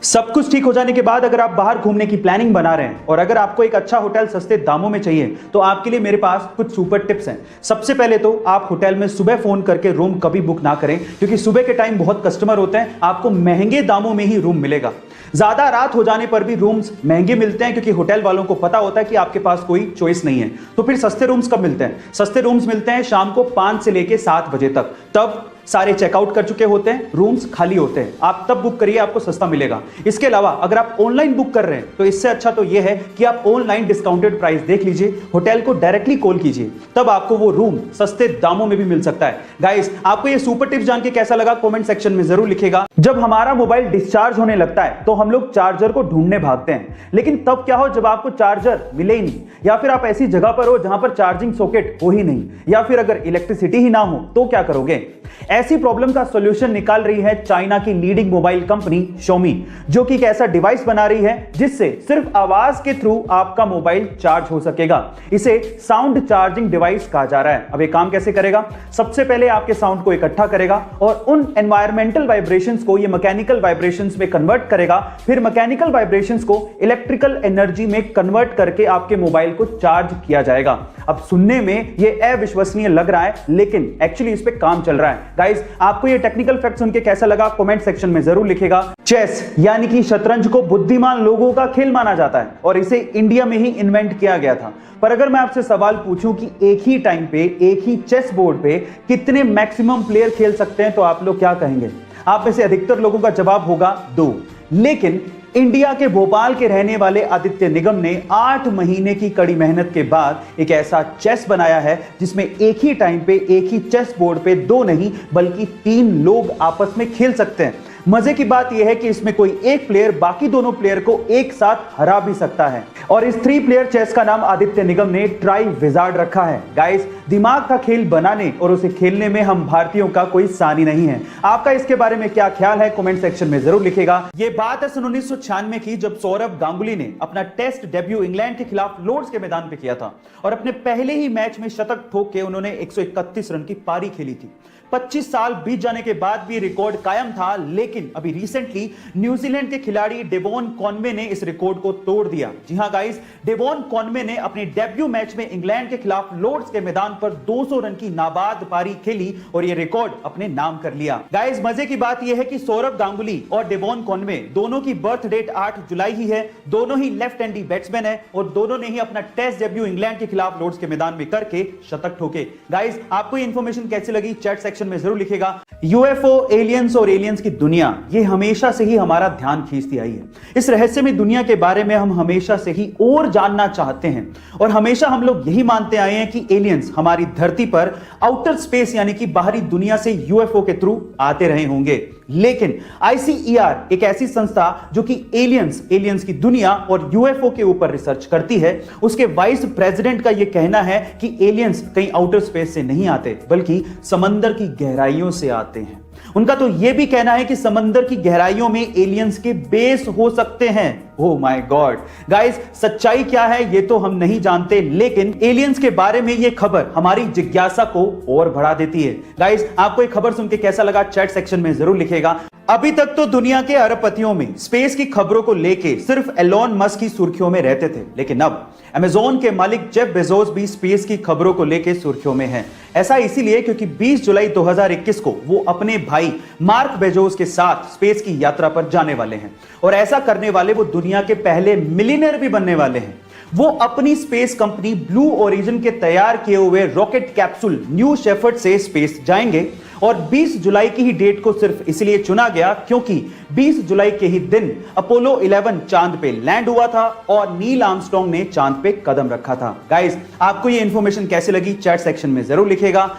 सब कुछ ठीक हो जाने के बाद अगर आप बाहर घूमने की प्लानिंग बना रहे हैं और अगर आपको एक अच्छा होटल सस्ते दामों में चाहिए तो आपके लिए मेरे पास कुछ सुपर टिप्स हैं। सबसे पहले तो आप होटल में सुबह फोन करके रूम कभी बुक ना करें, क्योंकि सुबह के टाइम बहुत कस्टमर होते हैं, आपको महंगे दामों में ही रूम मिलेगा। ज्यादा रात हो जाने पर भी रूम्स महंगे मिलते हैं, क्योंकि होटल वालों को पता होता है कि आपके पास कोई चॉइस नहीं है। तो फिर सस्ते रूम्स कब मिलते हैं? सस्ते रूम्स मिलते हैं शाम को 5 से लेके 7 बजे तक। तब सारे चेकआउट कर चुके होते हैं, रूम्स खाली होते हैं, आप तब बुक करिए, आपको सस्ता मिलेगा। इसके अलावा अगर आप ऑनलाइन बुक कर रहे हैं तो इससे अच्छा तो यह है कि आप ऑनलाइन डिस्काउंटेड प्राइस देख लीजिए, होटल को डायरेक्टली कॉल कीजिए, तब आपको वो रूम सस्ते दामों में भी मिल सकता है। गाइस, आपको ये सुपर टिप्स जान के कैसा लगा कमेंट सेक्शन में जरूर लिखिएगा। जब हमारा मोबाइल डिस्चार्ज होने लगता है तो हम लोग चार्जर को ढूंढने भागते हैं, लेकिन तब क्या हो जब आपको चार्जर मिले ही नहीं, या फिर आप ऐसी जगह पर हो जहां पर चार्जिंग सॉकेट हो ही नहीं, या फिर अगर इलेक्ट्रिसिटी ही ना हो तो क्या करोगे? ऐसी प्रॉब्लम का सॉल्यूशन निकाल रही है चाइना की लीडिंग मोबाइल कंपनी Xiaomi, जो कि एक ऐसा डिवाइस बना रही है जिससे सिर्फ आवाज के थ्रू आपका मोबाइल चार्ज हो सकेगा। इसे साउंड चार्जिंग डिवाइस कहा जा रहा है। अब ये काम कैसे करेगा? सबसे पहले आपके साउंड को इकट्ठा करेगा और उन एनवायरमेंटल वाइब्रेशंस को ये मैकेनिकल वाइब्रेशंस में कन्वर्ट करेगा, फिर मैकेनिकल वाइब्रेशंस को इलेक्ट्रिकल एनर्जी में कन्वर्ट करके आपके मोबाइल को चार्ज किया जाएगा। अब सुनने में ये अविश्वसनीय लग रहा है, लेकिन एक्चुअली इस पे काम चल रहा है। गाइस, आपको ये टेक्निकल फैक्ट सुन के कैसा लगा कमेंट सेक्शन में जरूर लिखिएगा। चेस यानी कि शतरंज को बुद्धिमान लोगों का खेल माना जाता है और इसे इंडिया में ही इन्वेंट किया गया था। पर अगर मैं आपसे सवाल पूछूं कि एक ही टाइम पे एक ही चेस बोर्ड पे कितने मैक्सिमम प्लेयर खेल सकते हैं तो आप लोग क्या कहेंगे? आप में से अधिकतर लोगों का जवाब होगा 2। लेकिन इंडिया के भोपाल के रहने वाले आदित्य निगम ने 8 महीने की कड़ी मेहनत के बाद एक ऐसा चेस बनाया है जिसमें एक ही टाइम पे एक ही चेस बोर्ड पे 2 नहीं बल्कि 3 लोग आपस में खेल सकते हैं। मजे की बात यह है कि इसमें कोई एक प्लेयर बाकी दोनों प्लेयर को एक साथ हरा भी सकता है, और इस 3 प्लेयर चेस का नाम आदित्य निगम ने ट्राई विजार्ड रखा है। गाइस, दिमाग का खेल बनाने और उसे खेलने में हम भारतीयों का कोई सानी नहीं है। आपका इसके बारे में क्या ख्याल है कमेंट सेक्शन में जरूर लिखिएगा। ये बात है सन 1996 की, जब सौरभ गांगुली ने अपना टेस्ट डेब्यू इंग्लैंड के खिलाफ लॉर्ड्स के मैदान पे किया था और अपने पहले ही मैच में शतक ठोक के उन्होंने 131 रन की पारी खेली थी। 25 साल बीत जाने के बाद भी रिकॉर्ड कायम था, लेकिन अभी रिसेंटली न्यूजीलैंड के खिलाड़ी डेवॉन कॉनवे ने इस रिकॉर्ड को तोड़ दिया। जी हां गाइस, डेवॉन कॉनवे ने अपने डेब्यू मैच में इंग्लैंड के खिलाफ लॉर्ड्स के मैदान पर 200 रन की नाबाद पारी खेली और यह रिकॉर्ड अपने नाम कर लिया। गाइस, मजे की बात यह है कि सौरभ गांगुली और डेवॉन कॉनवे दोनों की बर्थ डेट 8 जुलाई ही है, दोनों ही लेफ्ट हैंडी बैट्समैन है और दोनों ने ही अपना टेस्ट डेब्यू इंग्लैंड के खिलाफ लॉर्ड्स के मैदान में करके शतक ठोके। गाइस, आपको ये इंफॉर्मेशन कैसी लगी चैट सेक्शन में जरूर लिखिएगा। यूएफओ, एलियंस और एलियंस की दुनिया, ये हमेशा से ही हमारा ध्यान खींचती आई है। इस रहस्यमय दुनिया के बारे में हम हमेशा से ही और जानना चाहते हैं और हमेशा हम लोग यही मानते आए हैं कि एलियंस हमारी धरती पर आउटर स्पेस यानी कि बाहरी दुनिया से यूएफओ के थ्रू आते रहे होंगे। लेकिन आईसीईआर एक ऐसी संस्था जो कि एलियंस की दुनिया और यूएफओ के ऊपर रिसर्च करती है, उसके वाइस प्रेसिडेंट का यह कहना है कि एलियंस कहीं आउटर स्पेस से नहीं आते बल्कि समंदर की गहराइयों से आते हैं। उनका तो यह भी कहना है कि समंदर की गहराइयों में एलियंस के बेस हो सकते हैं। ओह माय गॉड गाइस, सच्चाई क्या है ये तो हम नहीं जानते, लेकिन एलियंस के बारे में यह खबर हमारी जिज्ञासा को और बढ़ा देती है। गाइस, आपको ये खबर सुन के कैसा लगा चैट सेक्शन में जरूर लिखिएगा। अभी तक तो दुनिया के अरबपतियों में स्पेस की खबरों को लेके सिर्फ एलोन मस्क की सुर्खियों में रहते थे, लेकिन अब अमेज़न के मालिक जेफ बेजोस भी स्पेस की खबरों को लेके सुर्खियों में हैं। ऐसा इसीलिए क्योंकि 20 जुलाई 2021 को वो अपने भाई मार्क बेजोस के साथ स्पेस की यात्रा पर जाने वाले हैं, और ऐसा करने वाले वो दुनिया के पहले मिलियनेयर भी बनने वाले हैं। वो अपनी स्पेस कंपनी ब्लू ओरिजिन के तैयार किए हुए रॉकेट कैप्सूल न्यू शेफर्ड से स्पेस जाएंगे, और 20 जुलाई की ही डेट को सिर्फ इसलिए चुना गया क्योंकि 20 जुलाई के ही दिन अपोलो 11 चांद पे लैंड हुआ था और नील आर्मस्ट्रांग ने चांद पे कदम रखा था। गाइस, आपको ये इंफॉर्मेशन कैसी लगी चैट सेक्शन में जरूर लिखिएगा।